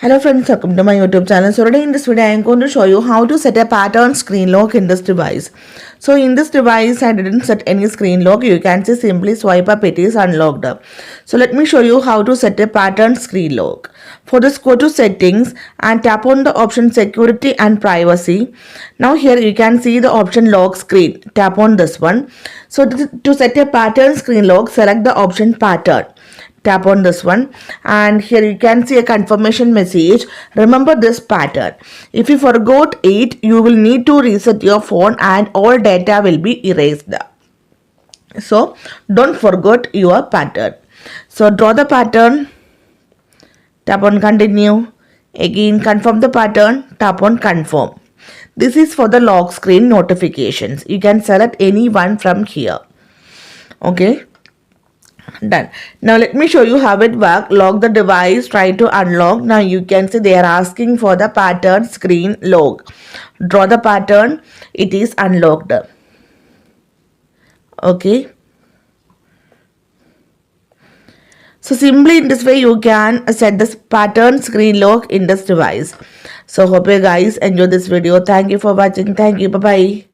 Hello friends, welcome to my YouTube channel. So today in this video I am going to show you how to set a pattern screen lock in this device. So in this device I didn't set any screen lock. You can see simply swipe up, it is unlocked up. So let me show you how to set a pattern screen lock. For this, go to settings and tap on the option security and privacy. Now here you can see the option lock screen. Tap on this one. So to set a pattern screen lock, select the option pattern. Tap on this one and here you can see a confirmation message. Remember this pattern. If you forgot it, you will need to reset your phone and all data will be erased. So don't forget your pattern. So draw the pattern, tap on continue. Again confirm the pattern, tap on confirm. This is for the lock screen notifications. You can select any one from here. Okay. Done. Now let me show you how it works. Lock the device, try to unlock. Now you can see they are asking for the pattern screen lock. Draw the pattern, it is unlocked. Okay. So simply in this way you can set this pattern screen lock in this device. So hope you guys enjoy this video. Thank you for watching. Thank you. Bye bye.